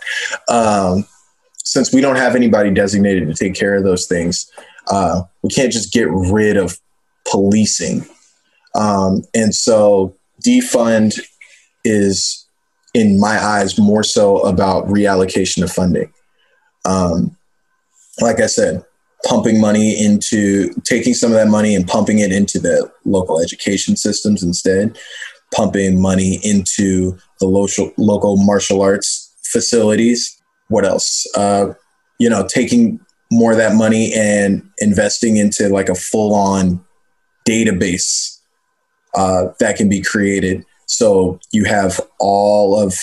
Since we don't have anybody designated to take care of those things, we can't just get rid of policing. And so defund is, in my eyes, more so about reallocation of funding. Like I said, taking some of that money and pumping it into the local education systems instead, pumping money into the local martial arts facilities. What else? Taking more of that money and investing into like a full-on database that can be created. So you have all of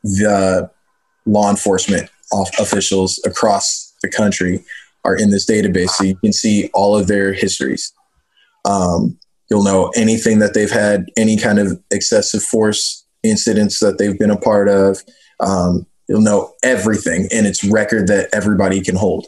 the law enforcement officials across the country are in this database. So you can see all of their histories. You'll know anything that they've had, any kind of excessive force incidents that they've been a part of. You'll know everything, and it's record that everybody can hold.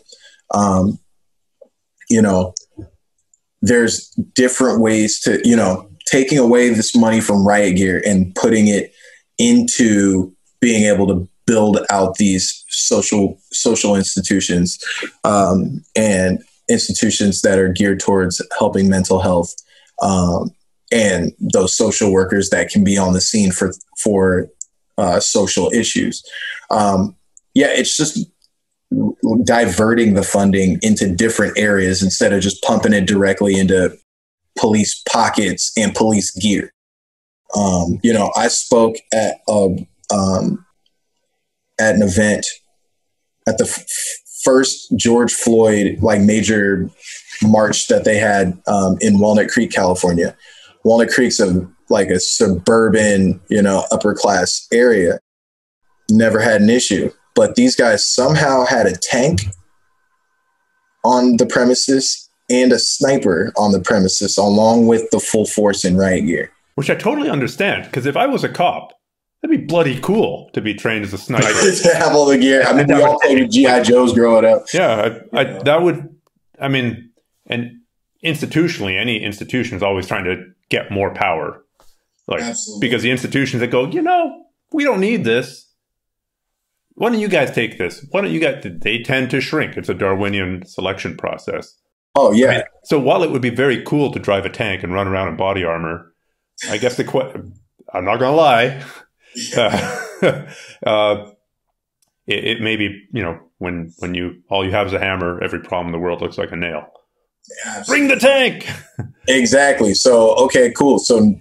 There's different ways to, taking away this money from riot gear and putting it into being able to build out these social institutions, and institutions that are geared towards helping mental health, and those social workers that can be on the scene for social issues. It's just diverting the funding into different areas instead of just pumping it directly into police pockets and police gear. I spoke at an event at the first George Floyd major march that they had in Walnut Creek, California. Walnut Creek's a suburban, upper class area. Never had an issue, but these guys somehow had a tank on the premises and a sniper on the premises, along with the full force and riot gear. Which I totally understand, because if I was a cop, that'd be bloody cool to be trained as a sniper. To have all the gear. I mean, we all played G.I. Joes growing up. Yeah, and institutionally, any institution is always trying to get more power. Absolutely. Because the institutions that go, we don't need this. Why don't you guys take this? Why don't you guys? They tend to shrink. It's a Darwinian selection process. Oh, yeah. So while it would be very cool to drive a tank and run around in body armor, I guess I'm not going to lie. It may be, when all you have is a hammer, every problem in the world looks like a nail. Bring the tank. Exactly. So, okay, cool. So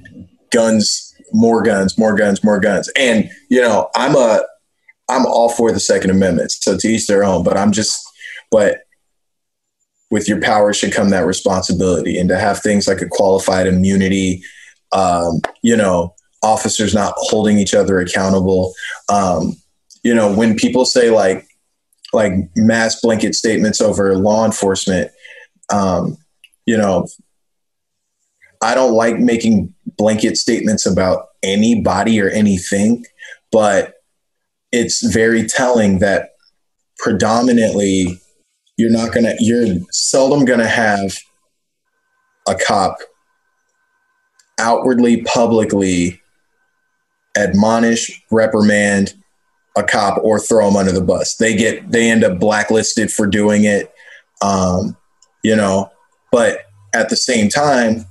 guns, more guns, more guns, more guns. And, I'm all for the Second Amendment. So to each their own, but with your power should come that responsibility, and to have things like a qualified immunity, you know, officers not holding each other accountable. You know, when people say like mass blanket statements over law enforcement, you know, I don't like making blanket statements about anybody or anything, but it's very telling that predominantly you're seldom going to have a cop outwardly, publicly admonish, reprimand a cop or throw them under the bus. They end up blacklisted for doing it. You know, but at the same time,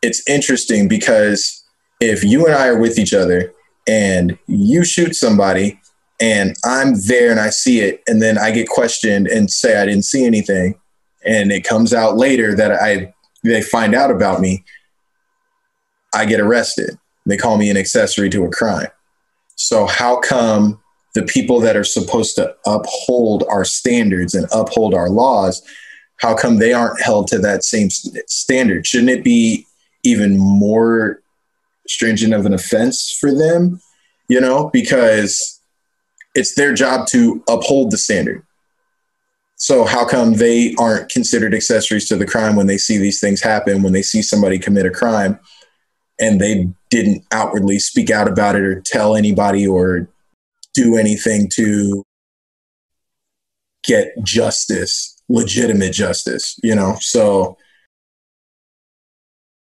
it's interesting because if you and I are with each other and you shoot somebody and I'm there and I see it, and then I get questioned and say I didn't see anything, and it comes out later that they find out about me, I get arrested. They call me an accessory to a crime. So how come the people that are supposed to uphold our standards and uphold our laws, how come they aren't held to that same standard? Shouldn't it be even more stringent of an offense for them? You know, because it's their job to uphold the standard. So how come they aren't considered accessories to the crime when they see these things happen, when they see somebody commit a crime and they didn't outwardly speak out about it or tell anybody or do anything to get justice, legitimate justice, you know? So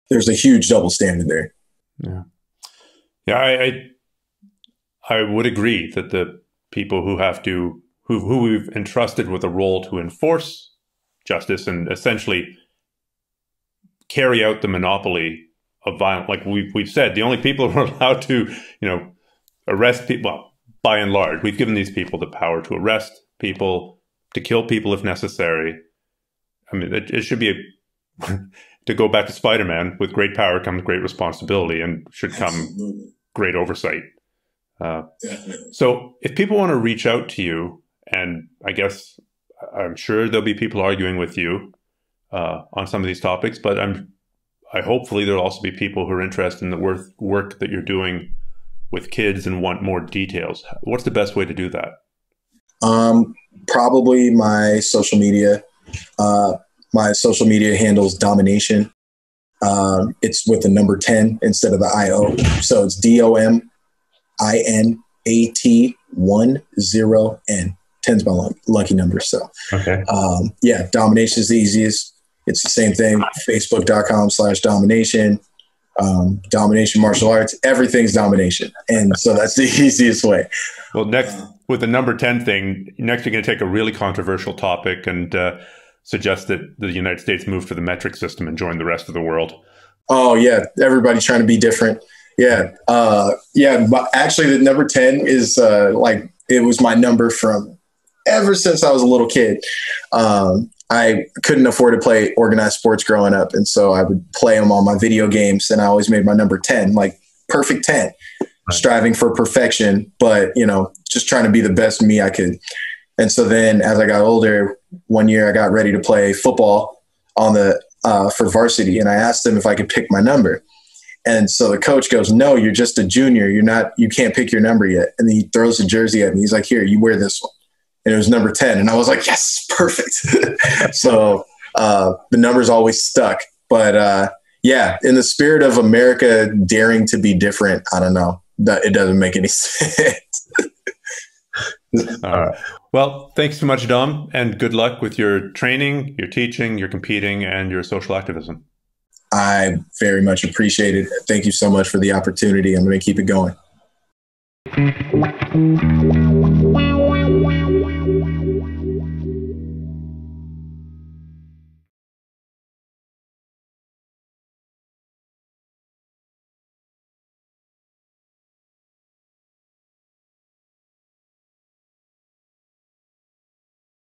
there's a huge double standard there. Yeah. Yeah, I would agree that the people who we've entrusted with a role to enforce justice and essentially carry out the monopoly of violence, like we've said, the only people who are allowed to, you know, arrest people, well, by and large, we've given these people the power to arrest people, to kill people if necessary. I mean, it should be to go back to Spider-Man, with great power comes great responsibility, and should come great oversight. So if people want to reach out to you, and I guess I'm sure there'll be people arguing with you on some of these topics, but hopefully there'll also be people who are interested in the work that you're doing with kids and want more details. What's the best way to do that? Probably my social media. My social media handle's Domination. It's with the number 10 instead of the IO. So it's DOMINAT 10N. 10's my lucky number. So okay. Yeah, Domination is the easiest. It's the same thing. Facebook.com/Domination. Domination Martial Arts. Everything's Domination. And so that's the easiest way. Well, next, with the number 10 thing, next you're going to take a really controversial topic and suggest that the United States move to the metric system and join the rest of the world. Oh, yeah. Everybody trying to be different. Yeah. Yeah. But actually, the number 10 is it was my number from ever since I was a little kid. I couldn't afford to play organized sports growing up. And so I would play them on my video games, and I always made my number 10, like perfect 10, right. Striving for perfection, but, you know, just trying to be the best me I could. And so then as I got older, one year I got ready to play football for varsity. And I asked him if I could pick my number. And so the coach goes, "No, you're just a junior. You can't pick your number yet." And then he throws a jersey at me. He's like, "Here, you wear this one." And it was number 10. And I was like, yes, perfect. So the number's always stuck. But yeah, in the spirit of America daring to be different, I don't know. It doesn't make any sense. All right. Well, thanks so much, Dom, and good luck with your training, your teaching, your competing, and your social activism. I very much appreciate it. Thank you so much for the opportunity. I'm going to keep it going.